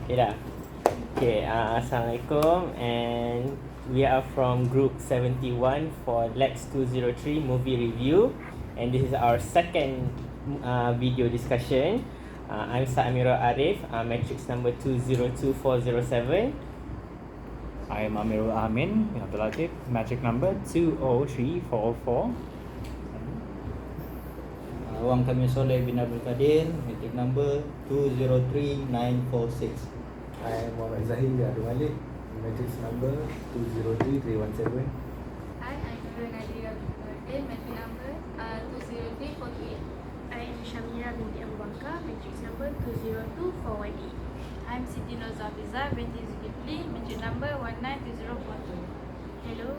Yeah. Okay, Assalamualaikum, and we are from group 71 for Lex 203 movie review, and this is our second video discussion. I'm Sa'amira Arif, matrix number 202407. I am Amirul Amin bin Abdul Latif, magic number 203404. Wang Kamil Soleh bin Abdul Kadir, matric number 203946. I am Muhammad Zahid Abdul Malik, matrix number 203317. Hi, I'm Peregrine, matric number 20348. I am Shamira binti Abu Bakar, matrix number 202418. I'm Siti Nozafiza binti Zulkifli, matric number 192042. Hello,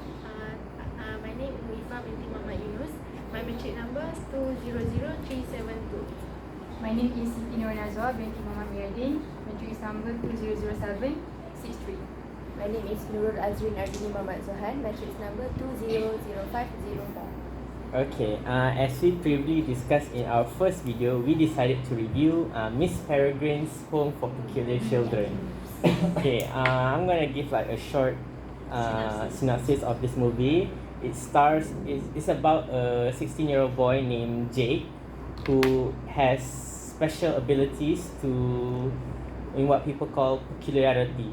my name is Muifa binti Muhammad Yunus. My matric number is 200372. My name is Siti Nur Nazwa binti Muhammad Miradin, matrix number 200763. My name is Nurul Azrin Ardini Muhammad Zohan, matrix number 200504. Okay, as we previously discussed in our first video, we decided to review Miss Peregrine's Home for Peculiar Children. Okay, I'm gonna give like a short synopsis of this movie. It's about a 16-year-old boy named Jake who has special abilities in what people call peculiarity.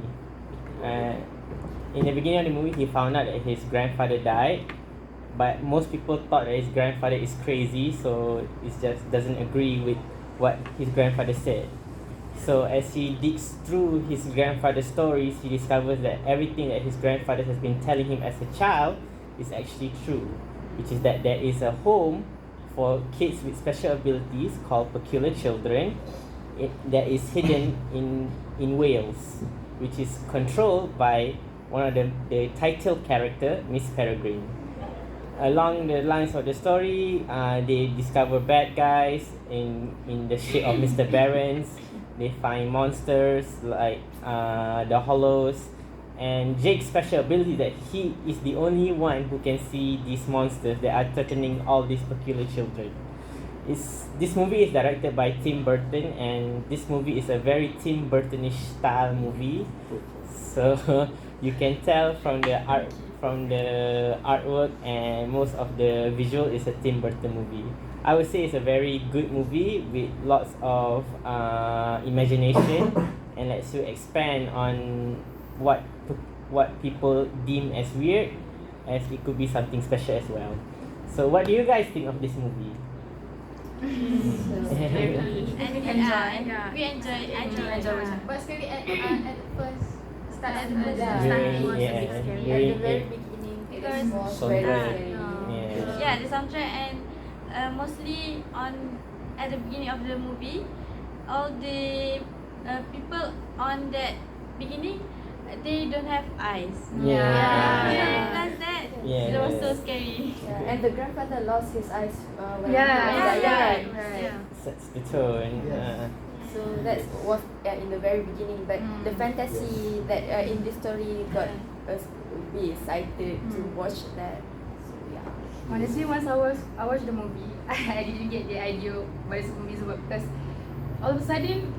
In the beginning of the movie, he found out that his grandfather died, but most people thought that his grandfather is crazy, so it just doesn't agree with what his grandfather said. So as he digs through his grandfather's stories, he discovers that everything that his grandfather has been telling him as a child is actually true, which is that there is a home for kids with special abilities called Peculiar Children that is hidden in Wales, which is controlled by one of the title character, Miss Peregrine. Along the lines of the story, they discover bad guys in the shape of Mr. Barons. They find monsters like the Hollows, and Jake's special ability that he is the only one who can see these monsters that are threatening all these peculiar children. This movie is directed by Tim Burton, and this movie is a very Tim Burtonish style movie. So you can tell from the artwork and most of the visual is a Tim Burton movie. I would say it's a very good movie with lots of imagination and lets you expand on what people deem as weird, as it could be something special as well. So what do you guys think of this movie? We enjoy. But scary at the first start at the movie. At the very beginning, Because- it was So very right. scary. Yeah, the soundtrack and mostly at the beginning of the movie, all the people on that beginning, they don't have eyes. Yeah. You realize that? Yeah. It was so scary. Yeah, and the grandfather lost his eyes when Yeah, he was young. Yeah. Sets the tone. Yes. So that was in the very beginning, but the fantasy that in this story got us be excited to watch that. So yeah. Honestly, once I watched the movie, I didn't get the idea what this movie is about, because all of a sudden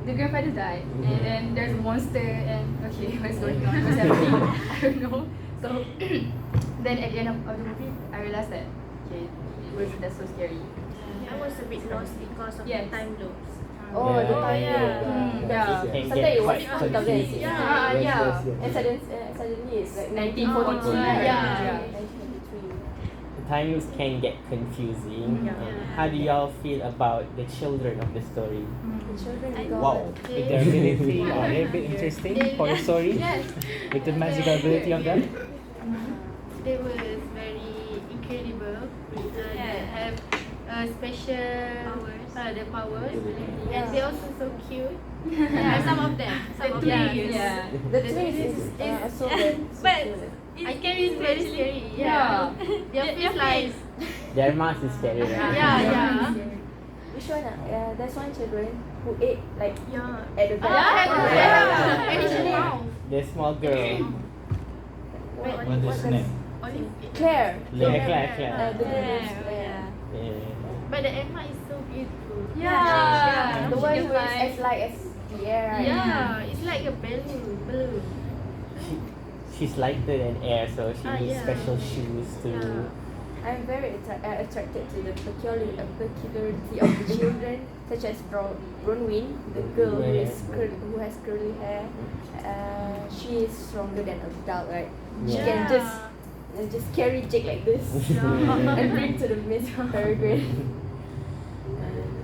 the grandfather died and then there's a monster and okay, what's going on? What's happening? I don't know. So then at the end of the movie, I realized that okay, that's so scary. I was a bit lost because of Yes. the time loops. Oh, Yeah. the time Yeah. loop. Yeah. Can Sometimes get it was quite 2006. confusing. Yeah. And suddenly it's like 1942. 1943. Yeah. 1943. The time loops can get confusing. How do y'all feel about the children of the story? The children I- got Wow. With their ability, are they a bit interesting for the story? Yes. With the magical ability of them? They were very incredible. They have special Powers. the powers, Yeah. and they also so cute. Some of them. Some of them. Yeah. the twins is also very But cute. I can be very scary. Yeah. Their face like Their mask is scary, right? yeah. Which one? There's one children who ate like Yeah. at the back. Yeah. And actually, The small girl. What is name? Claire. Claire. The Yeah. yeah. Yeah. But the Emma is so beautiful. Yeah. The one She who is can as like as the air, right? Yeah, it's like a balloon. She's lighter than air, so she needs Yeah. special shoes to. Yeah. I'm very attracted to the peculiarity of the children, such as Bronwyn, the girl who has curly hair. She is stronger than an adult, right? She can just carry Jake like this and bring to the Miss Peregrine.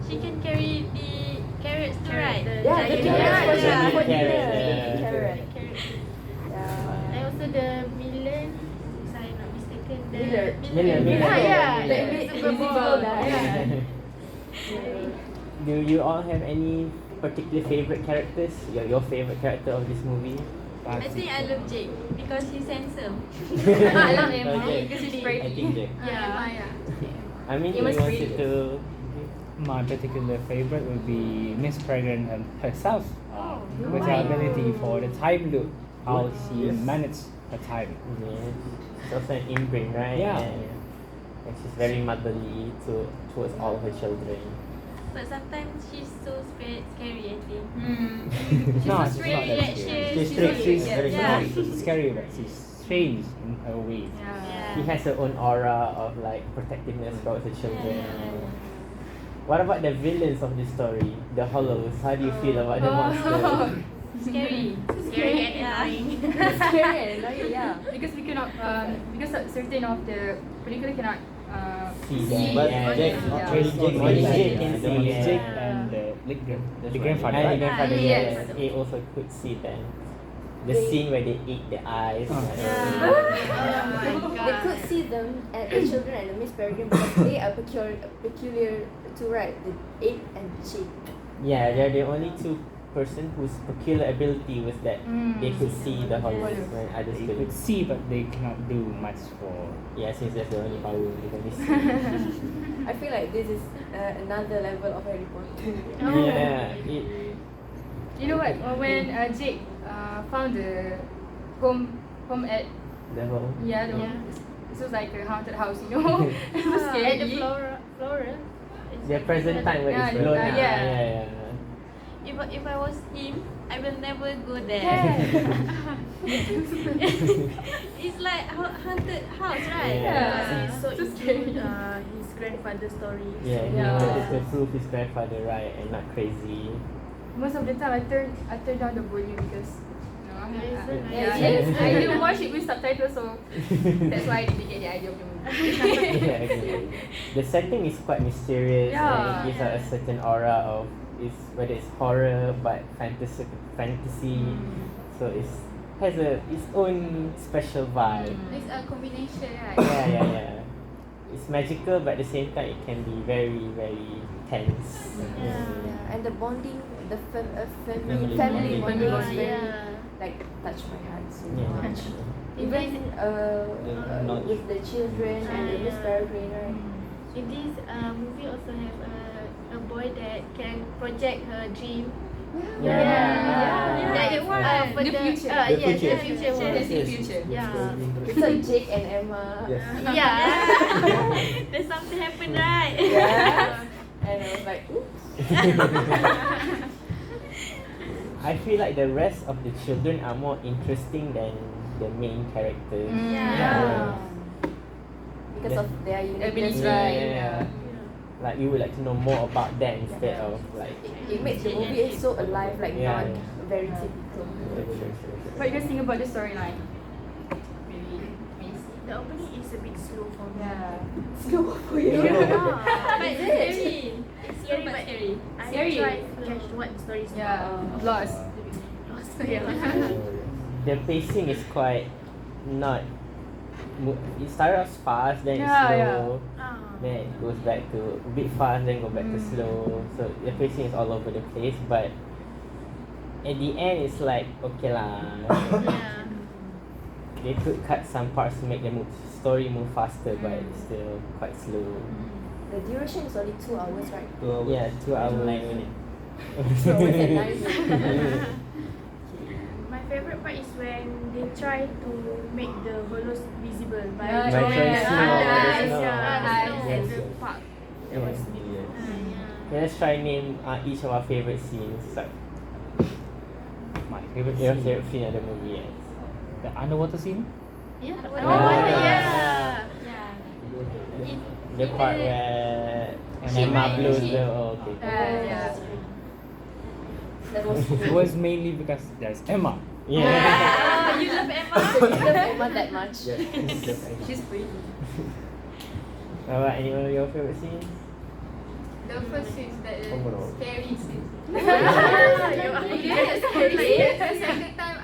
She can carry the carrots too, right? Yeah, the carrots for dinner. Yeah. Carrot. And Yeah. also the villain, if I'm not mistaken, the Miller. yeah, The the invisible guy. Do you all have any particular favorite characters? Your favorite character of this movie? I think I love Jake because he's handsome. I love Emma Okay. because she's I pretty. think Jack. Yeah. I mean, you Emma's wanted pretty. to. My particular favorite would be Miss Peregrine herself. With her ability for the time loop, how she Yes. managed her time. Yeah. She's also an inbreed, right? Yeah. And she's very motherly towards all her children. But sometimes she's so scary, I think. She's No, so she's strange. not that Yeah, scary. She's so strict, she's strange. very Yeah. strict. She's scary, but she's strange in her ways. Yeah. She has her own aura of like protectiveness towards her children. What about the villains of this story? The Hollows. How do you feel about the monster? Scary. Scary and Yeah. annoying. Scary and annoying, yeah. Because we cannot, because certain of the particular cannot See see. them. But Yeah. Jack, Yeah. only Jake Only can Jake see. can see. Only Yeah. Jake and the That's grandfather, And the right? grandfather, Yes. yes, he also could see them. The They- scene where they eat the eyes. Oh. They could see them at the children and the Miss Peregrine because they are peculiar too, right? The ape and the sheep. Yeah, they're the only two person whose peculiar ability was that they could see the Hollows when others They couldn't. could see, but they cannot do much for. Yeah, since that's the only power they can see. I feel like this is another level of Harry Potter. Yeah, You know what? When Jake found the home at the whole. the Yeah. this was like a haunted house, you know. It was At scary. the flora. The present time where it's Yeah, blown yeah. out. Yeah. If I was him, I will never go there. It's like haunted house, right? Yeah. So So into scary. his grandfather's story. Yeah, he Yeah. wanted to prove his grandfather right and not crazy. Most of the time, I turn down the volume because It's so nice. I didn't watch it with subtitles, so that's why I didn't get the idea of the movie. Yeah, okay. The setting is quite mysterious and Yeah. it gives out a certain aura of whether it's horror but fantasy. So it's has its own special vibe. It's a combination, right? Yeah. It's magical but at the same time it can be very, very tense. Yeah, and the bonding, the family Family bonding is bonding. very like touch my heart so Yeah. much. Even not- with the children and the Miss Peregrine, right? In this movie also have a boy that can project her dream. Yeah. That one. for The future. Yes, The future. the future one. That's the future. Yeah. It's like Jake and Emma. Yes. Yeah. There's something happened, right? Yeah. And I was like, oops. I feel like the rest of the children are more interesting than the main characters. Yeah. Because of their Abilities, uniqueness, right? Yeah. Like we would like to know more about them instead of like. It makes the movie so alive, like Yeah. not very typical. What you guys think about the storyline? Maybe Macy. The opening is a bit slow for me. Yeah. Slow for you. But it's scary. It's Scary, but but scary. I Scary. try to catch what the story is Yeah. about. Lost. So yeah. The pacing is quite not. It started off fast, then it's Yeah, slow, then it goes back to a bit fast, then go back to slow. So the pacing is all over the place, but at the end it's like okay lah. Yeah. They could cut some parts to make the story move faster, but it's still quite slow. The duration is only 2 hours, right? Yeah, 2 hours 9 minutes. 2 hours and 9 minutes. My favorite part is when they try to make the hollows visible by Yeah, drawing yeah. the Snow, eyes, snow. at the Yes. my favorite Your scene. favorite scene of the movie, yes. The underwater scene. Yeah. Yeah. The part where She Emma might- blows she- the okay. Yeah. That was It was mainly because there's Emma. Yeah. Oh, you love Emma? So you love Emma that much. She's pretty. Alright, any of your favorite scenes? The first scene that is Oh, no. scary scene. Yes, scary. The second time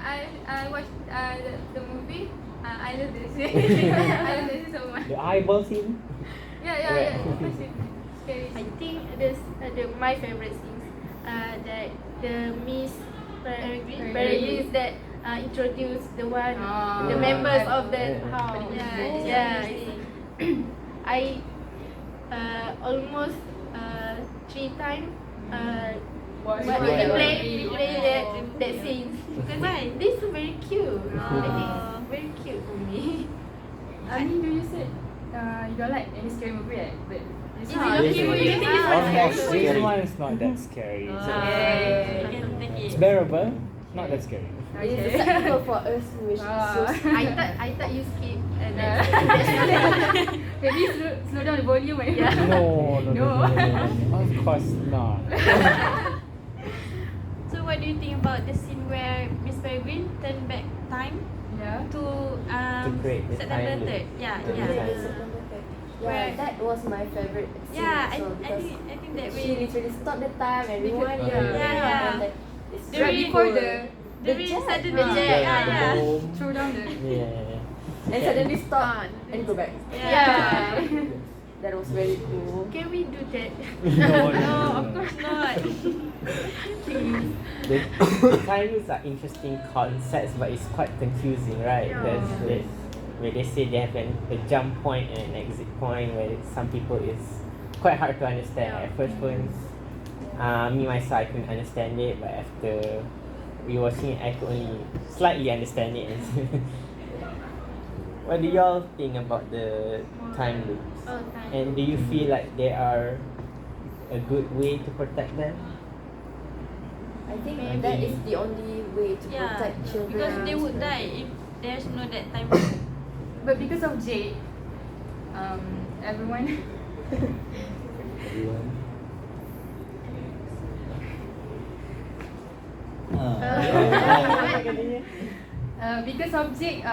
I watched the movie, I love this scene. I love this so much. The eyeball scene. Yeah. The first scene, scary. I think this my favorite scenes. That the Miss Peregrine that introduced the members of that house. Yeah. I almost 3 times replay that scene because this is very cute. I think it's very cute for me. I mean, you said you don't like any scary movie, right? But Is this it one, okay for you? You think it's Almost okay? This scary. one is not that scary. You Yeah. can take It's it. bearable, not that scary. It's acceptable for us which is so I thought you skip and Maybe slow down the volume. No. No. Of course not. So what do you think about the scene where Miss Peregrine turned back time Yeah. to create the September time loop. 3rd? Yeah. Yeah, that was my favorite scene Yeah, also I because think that she way. literally stopped the time, everyone, Yeah. and like, it's The Right really before cool. The really jet. sudden Ah. jet. Yeah. Throw down the. Yeah. And suddenly stop and go back. Yeah. That was very cool. can we do that? No, of course not. The time loops are interesting concepts, but it's quite confusing, right? There's where they say they have a jump point and an exit point, where some people it's quite hard to understand. At first, me myself I couldn't understand it, but after rewatching it, I could only slightly understand it. What do y'all think about the time loops? Oh, time. And do you feel like they are a good way to protect them? I think Maybe. that is the only way to Yeah, protect children. because they would die if there's no that time. But because of Jade, everyone. Everyone. Because of Jake,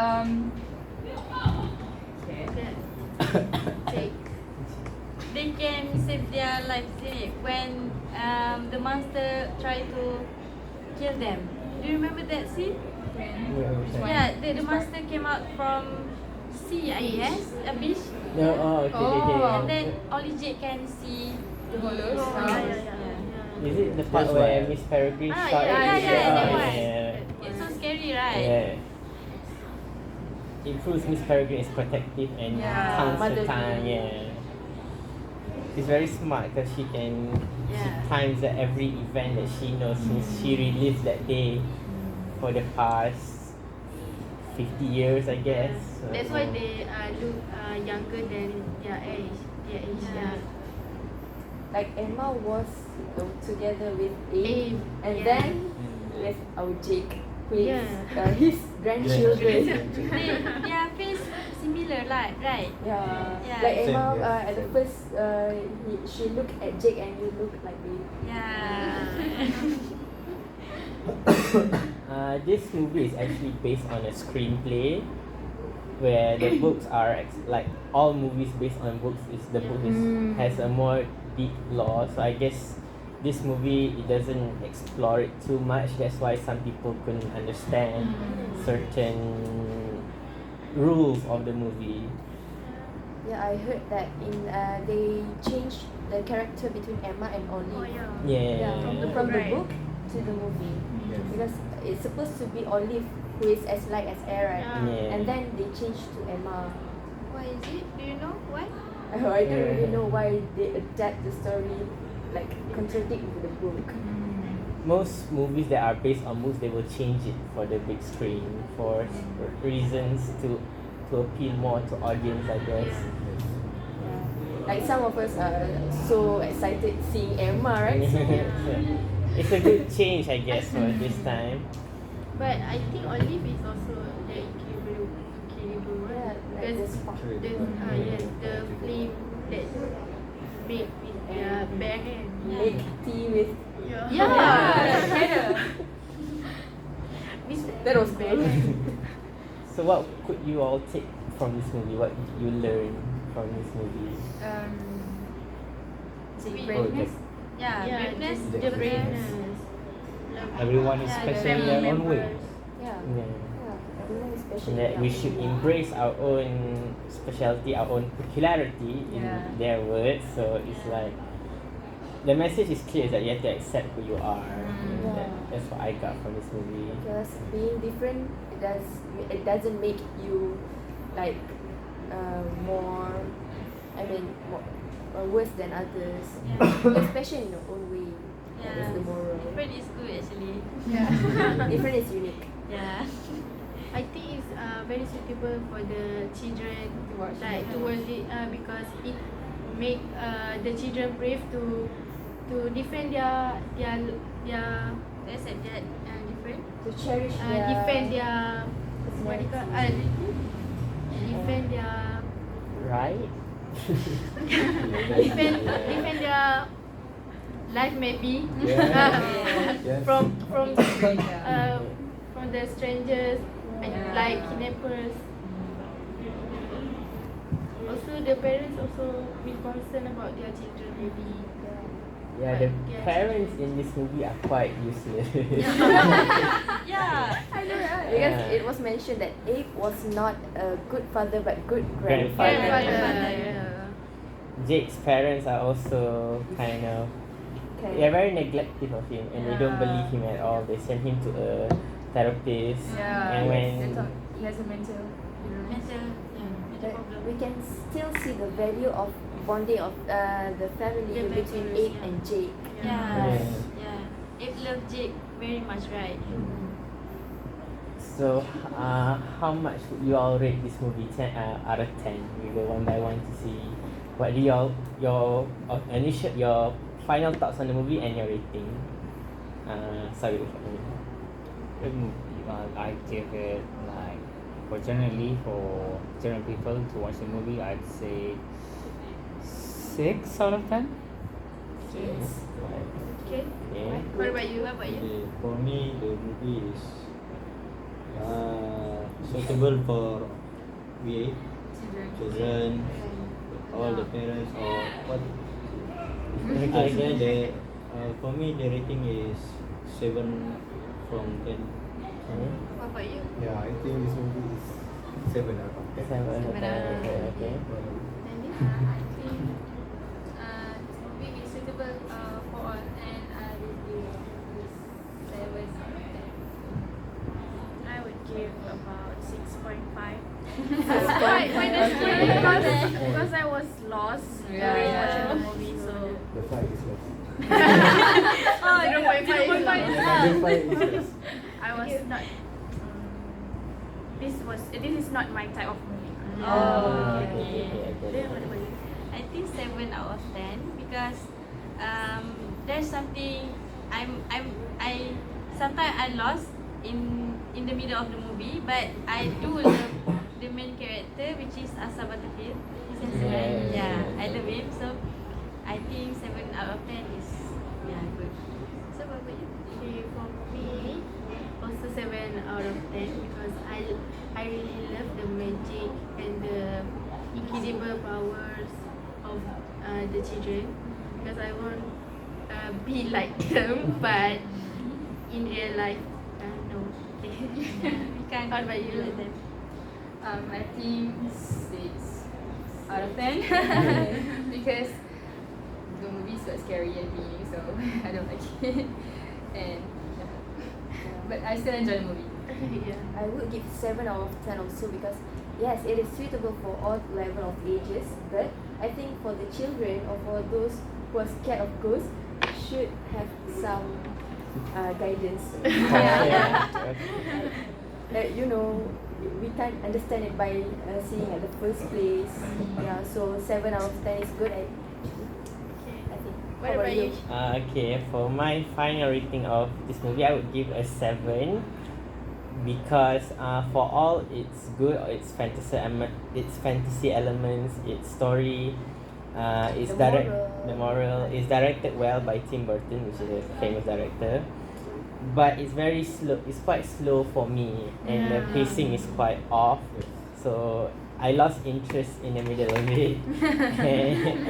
They can save their lives in it when the monster try to kill them. Do you remember that scene? Yeah, the monster came out from sea, I guess, a beach, No, okay. and then only Jade can see. the hollows. Is it the part That's where why. Miss Peregrine Ah, shot yeah, it? that one. Yeah. It's so scary, right? Yeah. It proves Miss Peregrine is protective and Yeah. counts the Motherly. time. Yeah. She's very smart because she can Yeah. she times that every event that she knows since she relived that day for the past 50 years, I guess. So, That's why they look younger than their age. Yeah. Like Emma was together with Abe, Abe, and yeah. then with our Jake, who is Yeah. his grandchildren. Their face similar, like, right? Yeah. Yeah. Like Emma, Same, yeah. at the first, she looked at Jake and he looked like Abe. Yeah. This movie is actually based on a screenplay where the books are like all movies based on books is the book is has a more deep lore, so I guess this movie it doesn't explore it too much. That's why some people couldn't understand certain rules of the movie. Yeah, I heard that they changed the character between Emma and Olive. Yeah. From the Right. book to the movie. Yes. Because it's supposed to be Olive who is as light as air, right? Yeah. And then they changed to Emma. Why is it? Do you know why? I don't really know why they adapt the story like contradict with the book. Most movies that are based on books, they will change it for the big screen for reasons to appeal more to audience, I guess. Yeah. Like some of us are so excited seeing Emma, right? So, It's a good change, I guess, for this time. But I think Olive is also the incredible one. Yeah, like the spark. Yes, the flame that make with their bare hand. Make tea with. Yeah. That was cool. So what could you all take from this movie? What did you learn from this movie? Braveness. Yeah, braveness. just the braveness. Everyone is Yeah, special in family their own way. members. Yeah. Yeah. Yeah. Everyone is special. And that yeah. we should embrace our own specialty, our own peculiarity in Yeah. their words. So it's like the message is clear, is that you have to accept who you are. And Yeah. that's what I got from this movie. Because being different, it doesn't make you like more. I mean, more, worse than others. You're special in your own way. That is the moral. Different is good actually. Different is unique. Yeah. I think it's very suitable for the children To watch. like to watch it because it make the children brave to defend their Accept that different. To cherish their defend their what do you call defend their Right? defend their life maybe Yes. from Yeah. from the strangers Yeah. like kidnappers. Also the parents also be concerned about their children maybe. Yeah, the parents in this movie are quite useless. Yeah. I know, right? Because Yeah. it was mentioned that Abe was not a good father but good Grandfather. grandfather. Yeah. Jake's parents are also kind of they're very neglective of him and they don't Yeah. believe him at all. They send him to a therapist Yeah. and when He has a mental illness. Mental But problem. we can still see the value of bonding of the family The between members, Abe yeah. and Jake. Yeah. Yeah. Abe loved Jake very much, right? so how much would you all rate this movie 10 out of 10? We go one by one to see what do your initial your final thoughts on the movie and your rating. Sorry. I give it like for general people to watch the movie, I'd say 6 out of 10. Okay. Yeah. What about you? Okay, for me, the movie is suitable for we children, all the parents, or what. I say that for me the rating is 7 from 10. What about you? Yeah, I think this movie is 7 out of 10. 7 out of 10. Okay. I think this movie is suitable for all, and I will give this 7 out of 10. I would give about 6.5. Why does Because I was lost Yeah, during yeah. watching the movie, so The 5 is less. 0.5 The 5 is less. I was not. This is not my type of movie. Okay. Then what about you? I think 7 out of 10 because there's something I sometimes I lost in the middle of the movie, but I do love the main character, which is Asa Butterfield. He's handsome, right? Yeah, I love him. So I think 7 out of 10 is good. So what about you? Okay, for me, also 7 out of 10 because I really love the magic and the incredible powers of the children because I want be like them, but in real life, no. We can't. What about you? let them. I think 6 out of 10 because the movie is so scary and me, so I don't like it. And but I still enjoy the movie. Yeah. I would give 7 out of 10 also because yes, it is suitable for all level of ages, but I think for the children or for those who are scared of ghosts should have some guidance. You know, we can't understand it by seeing at the first place. Yeah, so 7 out of 10 is good. I think. What How about you? Okay, for my final rating of this movie, I would give a 7 because for all its good or its fantasy elements, its story, the moral is directed well by Tim Burton, which is a famous director. But it's very slow. It's quite slow for me, and the pacing is quite off. So I lost interest in the middle of it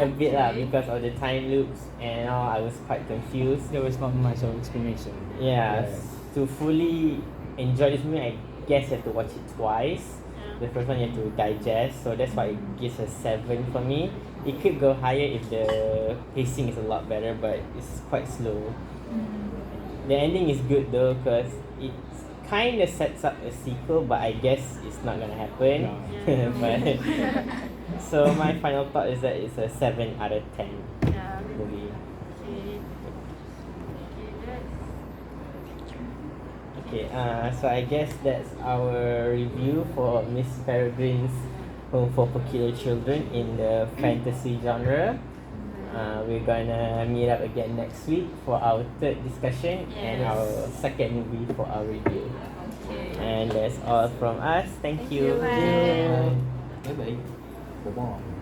a bit lah, because of the time loops and all. I was quite confused. There was not much of explanation. Yeah, to fully enjoy this movie, I guess you have to watch it twice. The first one you have to digest, so that's why it gives a 7 for me. It could go higher if the pacing is a lot better, but it's quite slow. The ending is good though, because it kind of sets up a sequel, but I guess it's not gonna happen. But so my final thought is that it's a 7 out of 10 Yeah. movie. Okay. Okay, so I guess that's our review for Miss Peregrine's Home for Peculiar Children in the fantasy genre. We're gonna meet up again next week for our third discussion and our second movie for our review. And that's all from us. Thank you. Bye. Bye bye. Bye-bye.